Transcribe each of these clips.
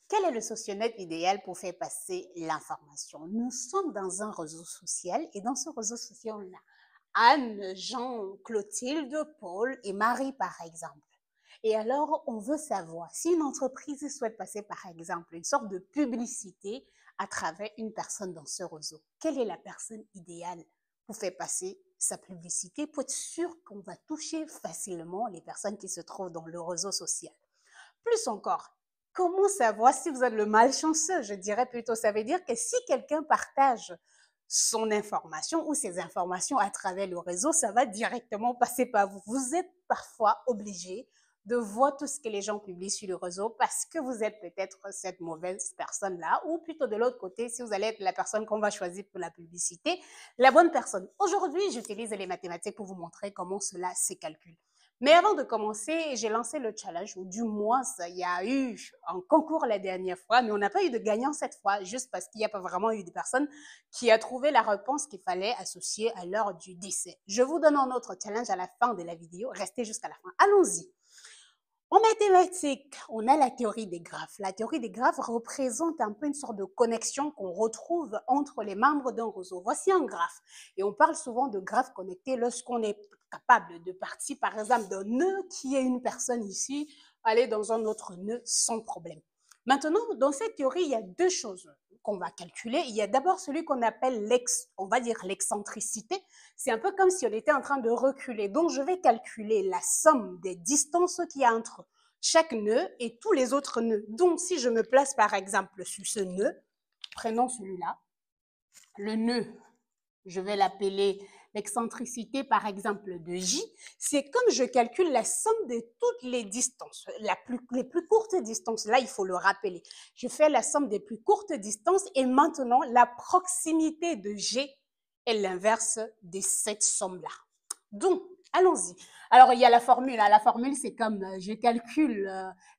Quel est le socionet idéal pour faire passer l'information? Nous sommes dans un réseau social et dans ce réseau social, on a Anne, Jean, Clotilde, Paul et Marie, par exemple. Et alors, on veut savoir si une entreprise souhaite passer, par exemple, une sorte de publicité à travers une personne dans ce réseau. Quelle est la personne idéale pour faire passer sa publicité pour être sûr qu'on va toucher facilement les personnes qui se trouvent dans le réseau social? Plus encore, comment savoir si vous êtes le malchanceux? Je dirais plutôt, ça veut dire que si quelqu'un partage son information ou ses informations à travers le réseau, ça va directement passer par vous. Vous êtes parfois obligé de voir tout ce que les gens publient sur le réseau parce que vous êtes peut-être cette mauvaise personne-là, ou plutôt de l'autre côté, si vous allez être la personne qu'on va choisir pour la publicité, la bonne personne. Aujourd'hui, j'utilise les mathématiques pour vous montrer comment cela se calcule. Mais avant de commencer, j'ai lancé le challenge, ou du moins, il y a eu un concours la dernière fois, mais on n'a pas eu de gagnant cette fois, juste parce qu'il n'y a pas vraiment eu de personnes qui a trouvé la réponse qu'il fallait associer à l'heure du décès. Je vous donne un autre challenge à la fin de la vidéo. Restez jusqu'à la fin. Allons-y. En mathématiques, on a la théorie des graphes. La théorie des graphes représente un peu une sorte de connexion qu'on retrouve entre les membres d'un réseau. Voici un graphe. Et on parle souvent de graphes connectés lorsqu'on est capable de partir, par exemple, d'un nœud qui est une personne ici, aller dans un autre nœud sans problème. Maintenant, dans cette théorie, il y a deux choses qu'on va calculer. Il y a d'abord celui qu'on appelle on va dire l'excentricité. C'est un peu comme si on était en train de reculer. Donc, je vais calculer la somme des distances qu'il y a entre chaque nœud et tous les autres nœuds. Donc, si je me place par exemple sur ce nœud, prenons celui-là, le nœud, je vais l'appeler l'excentricité par exemple de J, c'est comme je calcule la somme de toutes les distances, les plus courtes distances. Là, il faut le rappeler. Je fais la somme des plus courtes distances et maintenant, la proximité de G est l'inverse de cette somme-là. Donc, allons-y. Alors, il y a la formule. La formule, c'est comme je calcule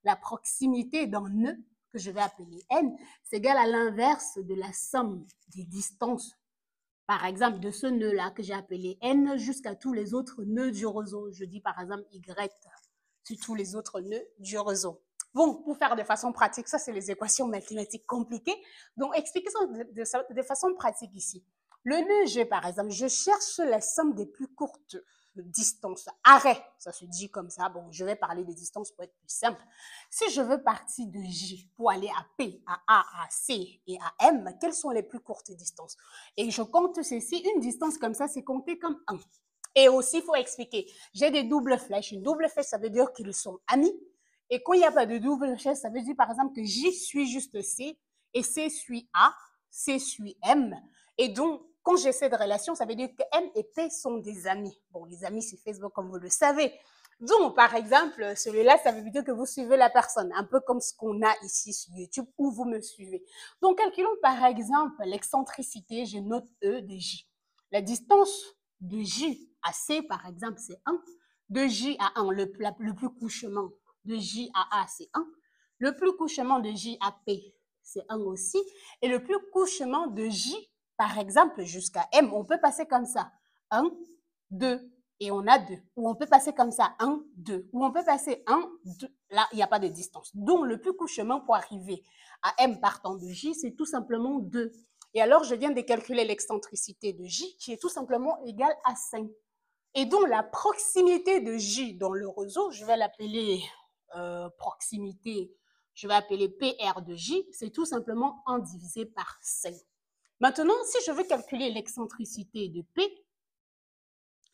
la proximité d'un nœud que je vais appeler N, c'est égal à l'inverse de la somme des distances, par exemple, de ce nœud-là que j'ai appelé N jusqu'à tous les autres nœuds du réseau. Je dis par exemple Y sur tous les autres nœuds du réseau. Bon, pour faire de façon pratique, ça c'est les équations mathématiques compliquées. Donc, expliquez ça de façon pratique ici. Le nœud G, par exemple, je cherche la somme des plus courtes distances. Arrêt, ça se dit comme ça. Bon, je vais parler de distance pour être plus simple. Si je veux partir de J pour aller à P, à A, à C et à M, quelles sont les plus courtes distances? Et je compte ceci, une distance comme ça, c'est compté comme 1. Et aussi, il faut expliquer, j'ai des doubles flèches. Une double flèche, ça veut dire qu'ils sont amis. Et quand il n'y a pas de double flèche, ça veut dire par exemple que J suit juste C, et C suit A, C suit M. Et donc, quand j'ai cette relation, ça veut dire que M et P sont des amis. Bon, les amis sur Facebook, comme vous le savez. Donc, par exemple, celui-là, ça veut dire que vous suivez la personne, un peu comme ce qu'on a ici sur YouTube, où vous me suivez. Donc, calculons par exemple l'excentricité, je note E de J. La distance de J à C, par exemple, c'est 1. De J à 1, le plus couchement de J à A, c'est 1. Le plus couchement de J à P, c'est 1 aussi. Et le plus couchement de J, par exemple, jusqu'à M, on peut passer comme ça. 1, 2, et on a 2. Ou on peut passer comme ça, 1, 2. Ou on peut passer 1, 2. Là, il n'y a pas de distance. Donc, le plus court chemin pour arriver à M partant de J, c'est tout simplement 2. Et alors, je viens de calculer l'excentricité de J, qui est tout simplement égale à 5. Et donc, la proximité de J dans le réseau, je vais l'appeler proximité, je vais appeler PR de J, c'est tout simplement 1 divisé par 5. Maintenant, si je veux calculer l'excentricité de P,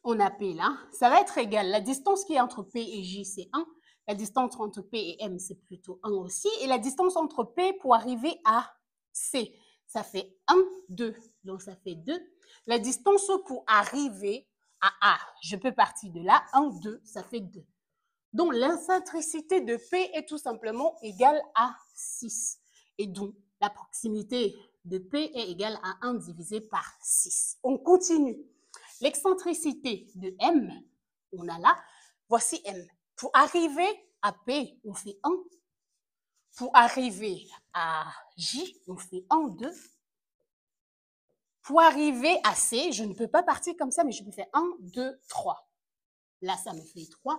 on a P là, ça va être égal. La distance qui est entre P et J, c'est 1. La distance entre P et M, c'est plutôt 1 aussi. Et la distance entre P pour arriver à C, ça fait 1, 2. Donc, ça fait 2. La distance pour arriver à A, je peux partir de là. 1, 2, ça fait 2. Donc, l'excentricité de P est tout simplement égale à 6. Et donc, la proximité de P est égale à 1 divisé par 6. On continue. L'excentricité de M, on a là, voici M. Pour arriver à P, on fait 1. Pour arriver à J, on fait 1, 2. Pour arriver à C, je ne peux pas partir comme ça, mais je peux faire 1, 2, 3. Là, ça me fait 3.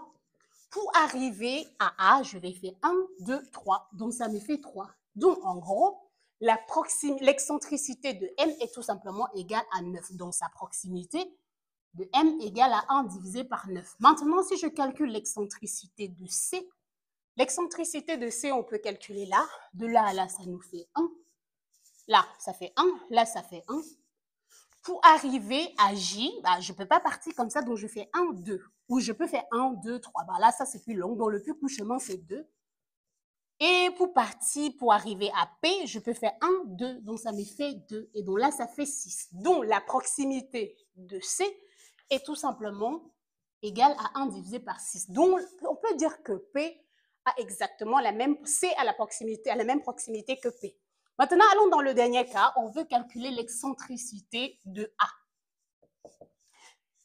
Pour arriver à A, je vais faire 1, 2, 3. Donc, ça me fait 3. Donc, en gros, l'excentricité de M est tout simplement égale à 9. Donc, sa proximité de M égale à 1 divisé par 9. Maintenant, si je calcule l'excentricité de C, on peut calculer là. De là à là, ça nous fait 1. Là, ça fait 1. Là, ça fait 1. Pour arriver à J, bah, je ne peux pas partir comme ça, donc je fais 1, 2. Ou je peux faire 1, 2, 3. Bah, là, ça, c'est plus long. Donc, le plus court chemin, c'est 2. Et pour arriver à P, je peux faire 1, 2. Donc, ça me fait 2. Et donc là, ça fait 6. Donc, la proximité de C est tout simplement égale à 1 divisé par 6. Donc, on peut dire que P a exactement la même, C a la même proximité que P. Maintenant, allons dans le dernier cas. On veut calculer l'excentricité de A.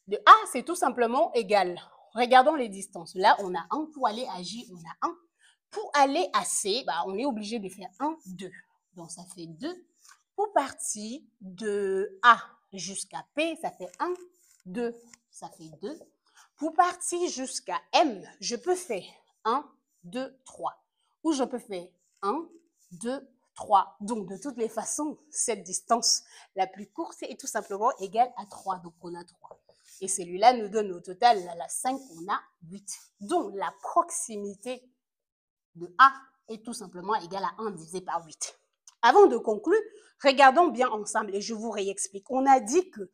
De A, c'est tout simplement égal. Regardons les distances. Là, on a 1. Pour aller à J, on a 1. Pour aller à C, bah, on est obligé de faire 1, 2. Donc, ça fait 2. Pour partir de A jusqu'à P, ça fait 1, 2. Ça fait 2. Pour partir jusqu'à M, je peux faire 1, 2, 3. Ou je peux faire 1, 2, 3. Donc, de toutes les façons, cette distance la plus courte est tout simplement égale à 3. Donc, on a 3. Et celui-là nous donne au total, à la 5, on a 8. Donc, la proximité de A est tout simplement égale à 1 divisé par 8. Avant de conclure, regardons bien ensemble et je vous réexplique. On a dit que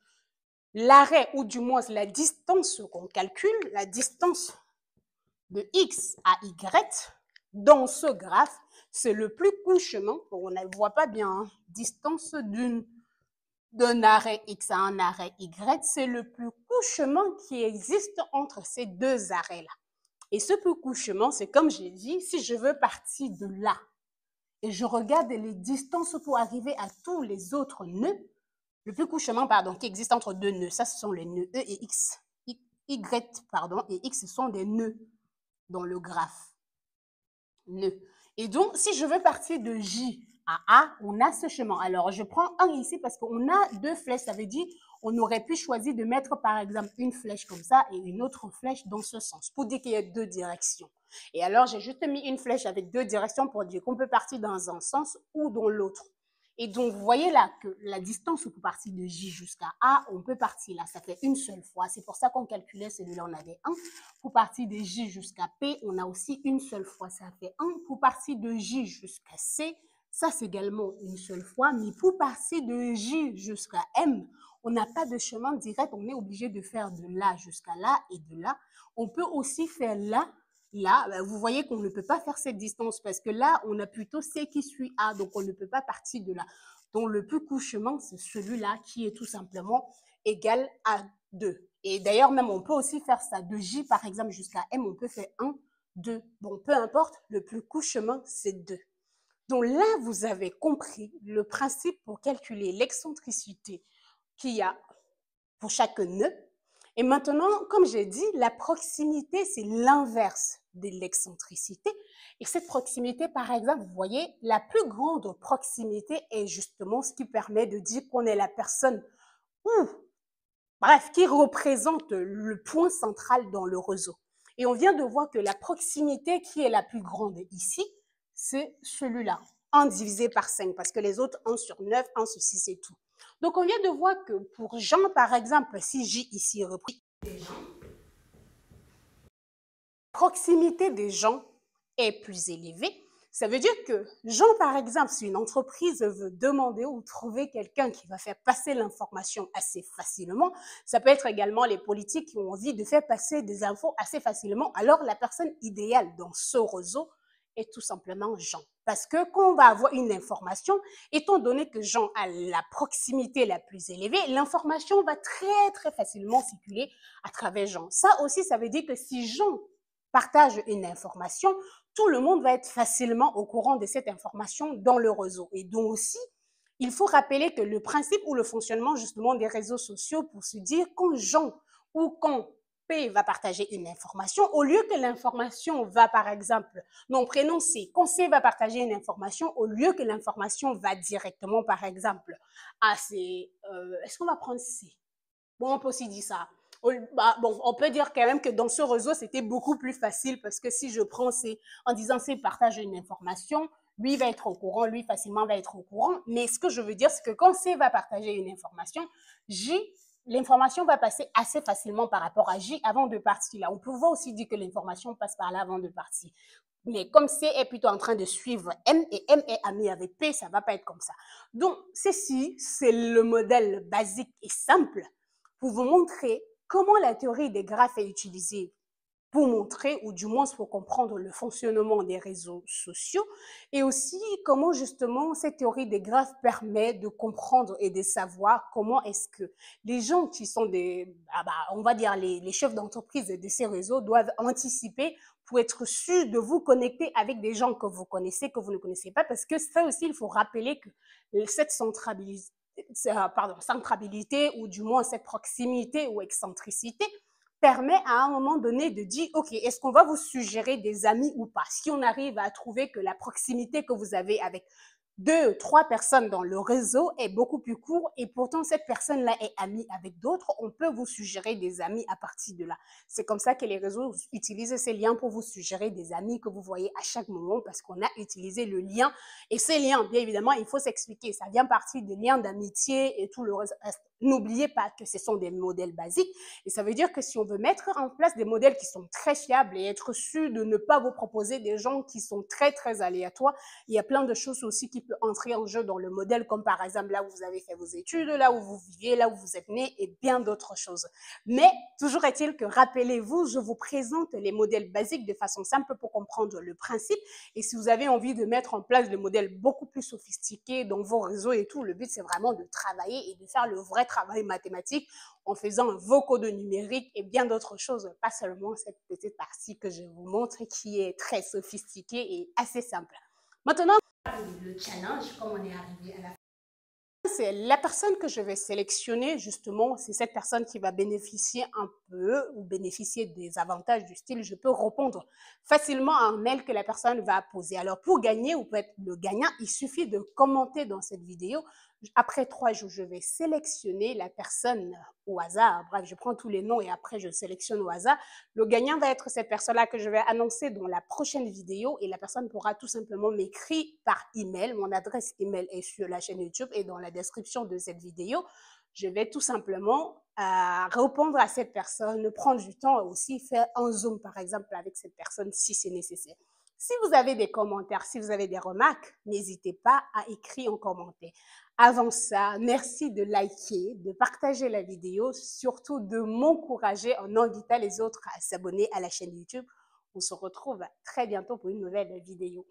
l'arrêt, ou du moins la distance qu'on calcule, la distance de X à Y, dans ce graphe, c'est le plus court chemin. On ne voit pas bien, hein, distance d'un arrêt X à un arrêt Y, c'est le plus court chemin qui existe entre ces deux arrêts-là. Et ce plus court chemin, c'est comme j'ai dit, si je veux partir de là et je regarde les distances pour arriver à tous les autres nœuds, le plus court chemin, pardon, qui existe entre deux nœuds, ça, ce sont les nœuds E et X. Y, pardon, et X, ce sont des nœuds dans le graphe. Nœuds. Et donc, si je veux partir de J à A, on a ce chemin. Alors, je prends un ici parce qu'on a deux flèches. Ça veut dire on aurait pu choisir de mettre, par exemple, une flèche comme ça et une autre flèche dans ce sens, pour dire qu'il y a deux directions. Et alors, j'ai juste mis une flèche avec deux directions pour dire qu'on peut partir dans un sens ou dans l'autre. Et donc, vous voyez là que la distance pour partir de J jusqu'à A, on peut partir là, ça fait une seule fois. C'est pour ça qu'on calculait celui-là, on avait 1. Pour partir de J jusqu'à P, on a aussi une seule fois, ça fait 1. Pour partir de J jusqu'à C, ça c'est également une seule fois. Mais pour partir de J jusqu'à M, on n'a pas de chemin direct, on est obligé de faire de là jusqu'à là et de là. On peut aussi faire là. Là, vous voyez qu'on ne peut pas faire cette distance parce que là, on a plutôt C qui suit A, donc on ne peut pas partir de là. Donc, le plus court chemin, c'est celui-là qui est tout simplement égal à 2. Et d'ailleurs, même, on peut aussi faire ça. De J, par exemple, jusqu'à M, on peut faire 1, 2. Bon, peu importe, le plus court chemin, c'est 2. Donc là, vous avez compris le principe pour calculer l'excentricité qu'il y a pour chaque nœud. Et maintenant, comme j'ai dit, la proximité, c'est l'inverse de l'excentricité. Et cette proximité, par exemple, vous voyez, la plus grande proximité est justement ce qui permet de dire qu'on est la personne ou, bref, qui représente le point central dans le réseau. Et on vient de voir que la proximité qui est la plus grande ici, c'est celui-là, 1 divisé par 5, parce que les autres, 1 sur 9, 1 sur 6 et tout. Donc, on vient de voir que pour Jean, par exemple, si J ici représente des gens, la proximité des gens est plus élevée. Ça veut dire que Jean, par exemple, si une entreprise veut demander ou trouver quelqu'un qui va faire passer l'information assez facilement, ça peut être également les politiques qui ont envie de faire passer des infos assez facilement. Alors, la personne idéale dans ce réseau est tout simplement Jean. Parce que quand on va avoir une information, étant donné que Jean a la proximité la plus élevée, l'information va très, très facilement circuler à travers Jean. Ça aussi, ça veut dire que si Jean partage une information, tout le monde va être facilement au courant de cette information dans le réseau. Et donc aussi, il faut rappeler que le principe ou le fonctionnement justement des réseaux sociaux pour se dire quand Jean ou quand P va partager une information, au lieu que l'information va par exemple, non, prénom C, quand C va partager une information, au lieu que l'information va directement par exemple à C, est-ce qu'on va prendre C? Bon, on peut aussi dire ça. Bon, on peut dire quand même que dans ce réseau, c'était beaucoup plus facile parce que si je prends C en disant C partage une information, lui va être au courant, lui facilement va être au courant. Mais ce que je veux dire, c'est que quand C va partager une information, J, l'information va passer assez facilement par rapport à J avant de partir là. On peut aussi dire que l'information passe par là avant de partir. Mais comme C est plutôt en train de suivre M et M est ami avec P, ça ne va pas être comme ça. Donc, ceci, c'est le modèle basique et simple pour vous montrer comment la théorie des graphes est utilisée pour montrer, ou du moins pour comprendre le fonctionnement des réseaux sociaux, et aussi comment justement cette théorie des graphes permet de comprendre et de savoir comment est-ce que les gens qui sont on va dire les chefs d'entreprise de ces réseaux doivent anticiper pour être sûrs de vous connecter avec des gens que vous connaissez, que vous ne connaissez pas, parce que ça aussi, il faut rappeler que cette centrabilité, ou du moins cette proximité ou excentricité, permet à un moment donné de dire, OK, est-ce qu'on va vous suggérer des amis ou pas? Si on arrive à trouver que la proximité que vous avez avec 2, 3 personnes dans le réseau est beaucoup plus court et pourtant cette personne-là est amie avec d'autres, on peut vous suggérer des amis à partir de là. C'est comme ça que les réseaux utilisent ces liens pour vous suggérer des amis que vous voyez à chaque moment parce qu'on a utilisé le lien. Et ces liens, bien évidemment, il faut s'expliquer. Ça vient partir des liens d'amitié et tout le reste. N'oubliez pas que ce sont des modèles basiques. Et ça veut dire que si on veut mettre en place des modèles qui sont très fiables et être sûr de ne pas vous proposer des gens qui sont très, très aléatoires, il y a plein de choses aussi qui peuvent entrer en jeu dans le modèle, comme par exemple là où vous avez fait vos études, là où vous viviez, là où vous êtes né et bien d'autres choses. Mais toujours est-il que, rappelez-vous, je vous présente les modèles basiques de façon simple pour comprendre le principe. Et si vous avez envie de mettre en place des modèles beaucoup plus sophistiqués dans vos réseaux et tout, le but c'est vraiment de travailler et de faire le vrai travail mathématique en faisant vos codes numériques et bien d'autres choses, pas seulement cette petite partie que je vous montre qui est très sophistiquée et assez simple. Maintenant, le challenge, comme on est arrivé à la fin, c'est la personne que je vais sélectionner, justement, c'est cette personne qui va bénéficier un peu ou bénéficier des avantages du style, je peux répondre facilement à un mail que la personne va poser. Alors, pour gagner ou pour être le gagnant, il suffit de commenter dans cette vidéo. Après 3 jours, je vais sélectionner la personne au hasard. Bref, je prends tous les noms et après, je sélectionne au hasard. Le gagnant va être cette personne-là que je vais annoncer dans la prochaine vidéo et la personne pourra tout simplement m'écrire par email. Mon adresse email est sur la chaîne YouTube et dans la description de cette vidéo. Je vais tout simplement répondre à cette personne, prendre du temps et aussi faire un Zoom, par exemple, avec cette personne si c'est nécessaire. Si vous avez des commentaires, si vous avez des remarques, n'hésitez pas à écrire en commentaire. Avant ça, merci de liker, de partager la vidéo, surtout de m'encourager en invitant les autres à s'abonner à la chaîne YouTube. On se retrouve très bientôt pour une nouvelle vidéo.